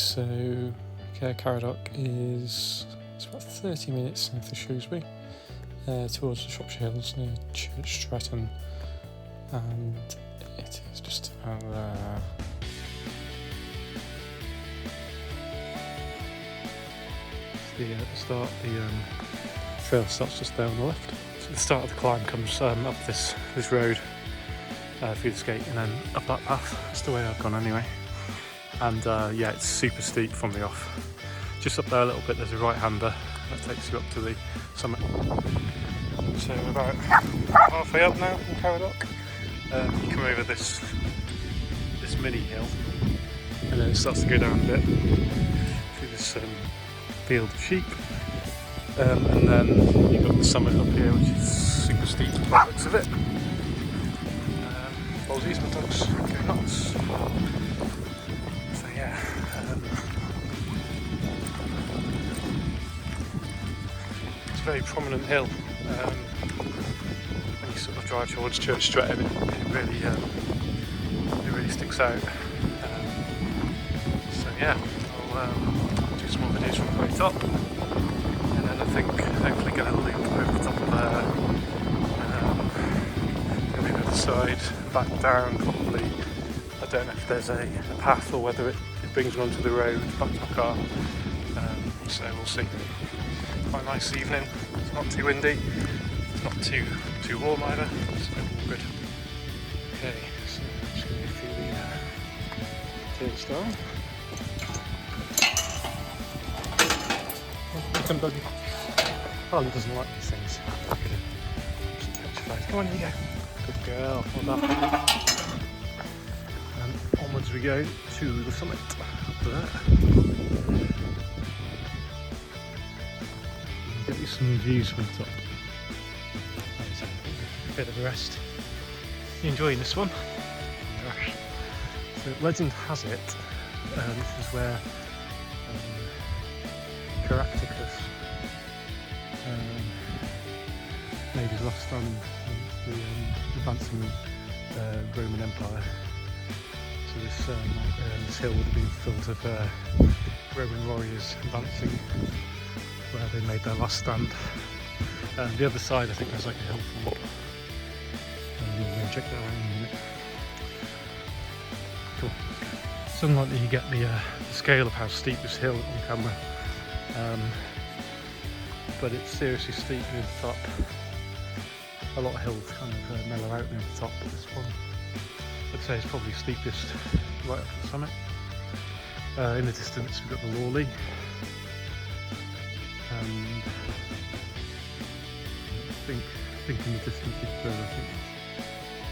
So Caer Caradoc is about 30 minutes south of Shrewsbury, towards the Shropshire Hills near Church Stretton, and it is just about there. The trail starts just there on the left. So the start of the climb comes up this road through this gate and then up that path. That's the way I've gone anyway. And yeah, it's super steep from the off. Just up there a little bit there's a right-hander that takes you up to the summit. So we're about halfway up now from Caradoc. You come over this mini hill and then it starts to go down a bit through this field of sheep, and then you've got the summit up here which is super steep by the looks of it. Ballsies, my dogs go nuts. So yeah, it's a very prominent hill. When you sort of drive towards Church Stretton, it really sticks out. So yeah, I'll do some more videos from the very top, and then I think hopefully get a loop over the top of there, go over the side, back down probably. I don't know if there's a path or whether it brings me onto the road back to my car, so we'll see. Quite a nice evening, it's not too windy, it's not too warm either, so all good. Okay, so I'm just going to go through the turnstile. Come buggy. Harley doesn't like these things. She's petrified. Come on, you go. Good girl. Well done. And onwards we go to the summit up there. Get you some views from the top. A bit of a rest. You enjoying this one? So legend has it, this is where Caractacus made his last stand against the advancing Roman Empire. So this hill would have been filled of Roman warriors advancing where they made their last stand. The other side I think there's like a hill fort. We'll go and check that out in a minute. Cool. It's unlikely you get the scale of how steep this hill is on camera. But it's seriously steep near the top. A lot of hills kind of mellow out near the top, but this one I'd say is probably steepest right up to the summit. In the distance we've got the Lawley, and I think in the distance a bit further, I think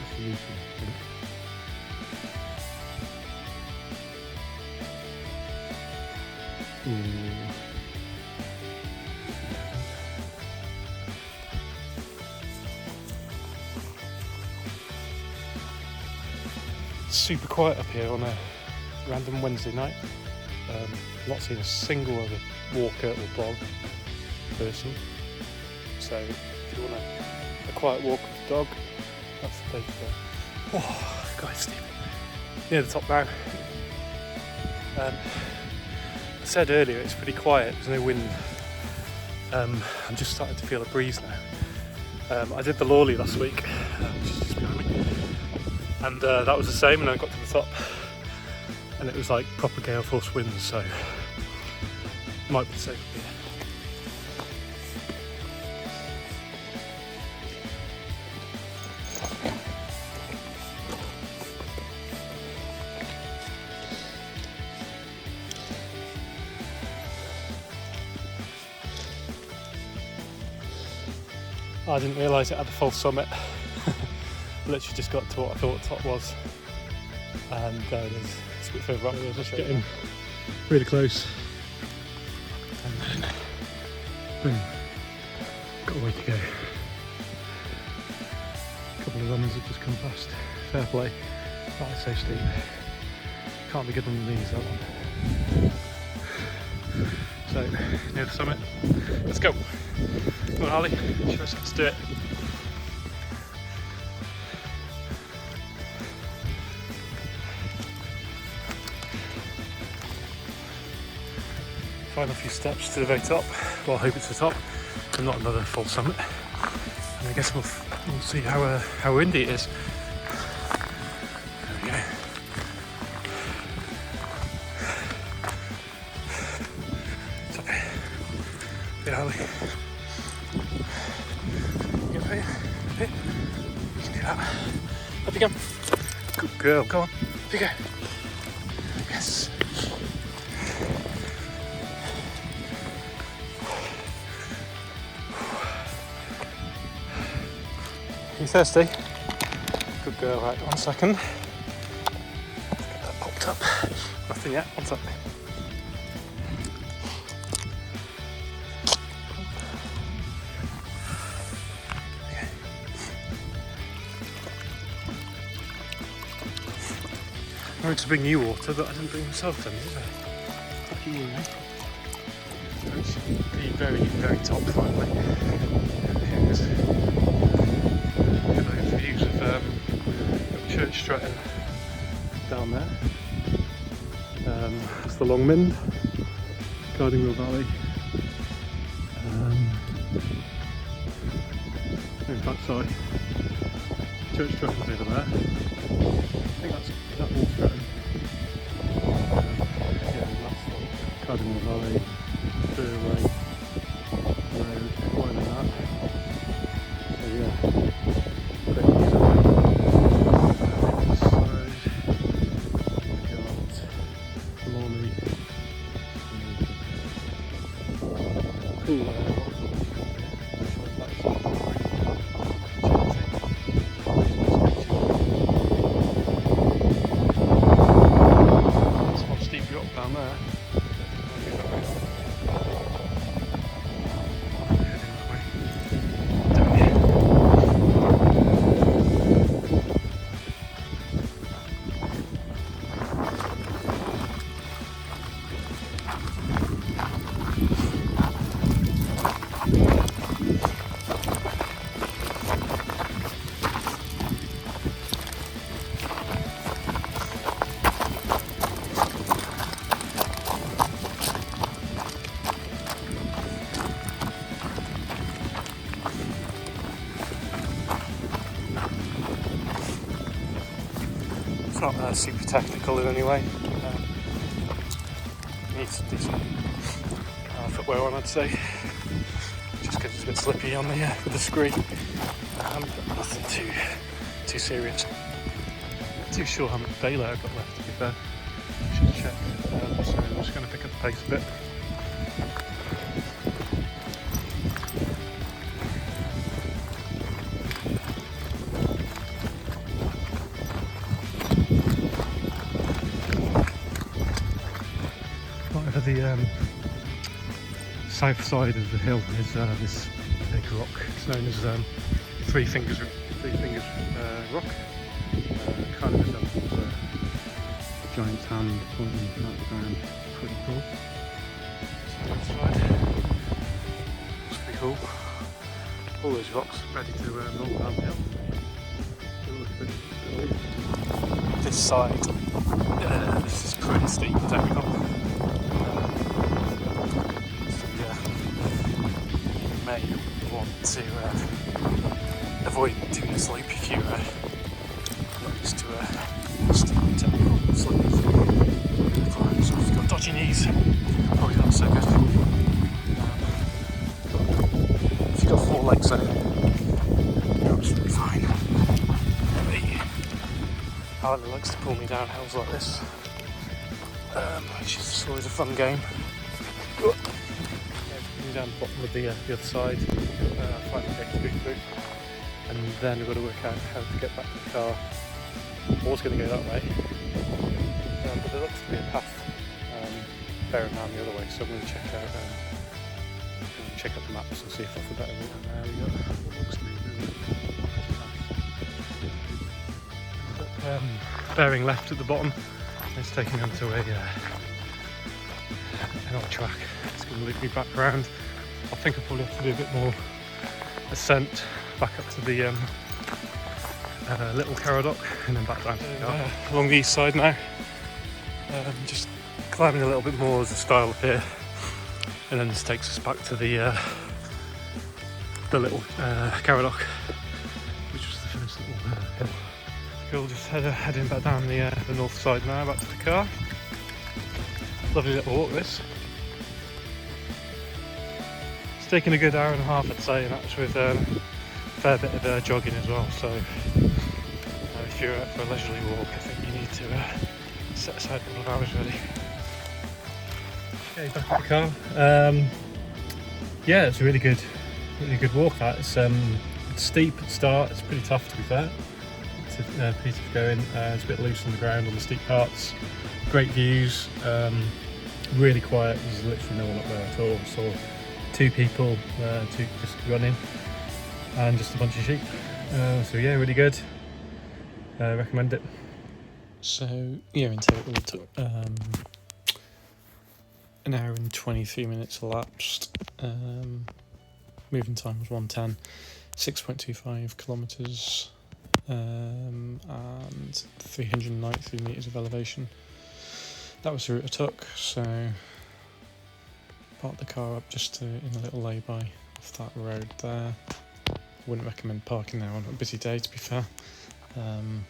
that's the Newton, I think. Ooh. Super quiet up here on a random Wednesday night. Not seen a single other walker or dog person. So if you want a quiet walk with the dog, that's the place to go. Oh, God, it's steep. Near the top now. I said earlier it's pretty quiet, there's no wind. I'm just starting to feel a breeze now. I did the Lawley last week, which is just behind me. And that was the same, and I got to the top and it was like proper gale force winds, so might be the same here. I didn't realise it had a full summit. Literally just got to what I thought the top was, and there it is. It's a bit further up. We're just getting really close, and then boom, got a way to go. A couple of runners have just come past. Fair play. That is so steep. Can't be good on the knees, that one. So near the summit. Let's go. Come on, Harley. Show us how to do it. final few steps to the very top. Well, I hope it's the top and not another full summit. And I guess we'll see how windy it is. There we go. It's up here. Hey, Harley. You up here? Up here? You can do that. Up you go. Good girl. Go on. Up you go. Yes. You thirsty? Good girl. Right, 1 second. Let's get that popped up. Nothing yet. What's up? Okay. I went to bring you water, but I didn't bring myself any, did I? Lucky you, eh? It's the very, very top finally. Here it is. Those views of Church Stretton down there. It's the Long Mynd, Garden Wheel Valley. In fact, sorry, Church Stretton's over there. I think that's all Stretton. Yeah, that's Garden Wheel Valley, Fairway Road, wider than that. So yeah. It's not super technical in any way. Needs decent footwear on, I'd say. Just because it's a bit slippy on the with the screen. Nothing too serious. Not too sure how much daylight I've got left, to be fair. I should check. So I'm just going to pick up the pace a bit. The south side of the hill is this big rock. It's known as Three Fingers Rock. Kind of resembles a giant's hand pointing at the ground. Pretty cool. So that's side. It's pretty cool. All those rocks ready to roll downhill. This side, this is pretty steep and technical. May want to avoid doing this loop if you're not used to steep and technical slopes. So if you've got dodgy knees, probably not so good. If you've got 4 legs though, you're absolutely fine. Harley likes to pull me down hills like this, which is always a fun game. Down the bottom of the other side, finally get to boot, and then we've got to work out how to get back to the car. I was going to go that way, but there looks to be a path bearing around the other way, so I'm going to check out the maps and see if that's the better route. And there we go. Looks to be a bit bearing left at the bottom. It's taking me onto an old track. It's going to loop me back around. I think I'll probably have to do a bit more ascent back up to the little Caradoc and then back down to the car. Along the east side now. Just climbing a little bit more as a style up here. And then this takes us back to the little Caradoc, which was the first little hill. We'll just heading back down the north side now, back to the car. Lovely little walk this. It's taken a good hour and a half, I'd say, and that's with a fair bit of jogging as well. So if you're out for a leisurely walk, I think you need to set aside a couple of hours really. Okay, back at the car. Yeah, it's a really good walk. That it's steep at the start. It's pretty tough, to be fair. It's a piece of going. It's a bit loose on the ground on the steep parts. Great views. Really quiet. There's literally no one up there at all. So 2 people, just running, and just a bunch of sheep. So yeah, really good. Recommend it. So yeah, in total it took an hour and 23 minutes elapsed. Moving time was 1:10, 6.25 kilometres, and 393 metres of elevation. That was the route I took, so parked the car up just in a little lay-by off that road there. Wouldn't recommend parking there on a busy day, to be fair. And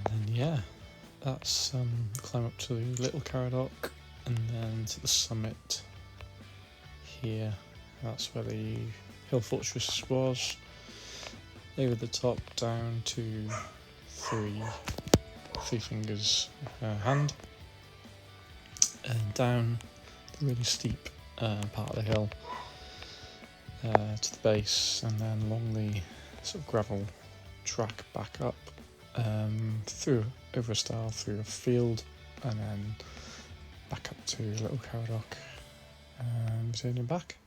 then yeah, that's climb up to Little Caradoc and then to the summit here. That's where the hill fortress was. Over the top down to three fingers hand, and down the really steep part of the hill to the base, and then along the sort of gravel track back up through over a stile through a field, and then back up to Little Caradoc and returning back.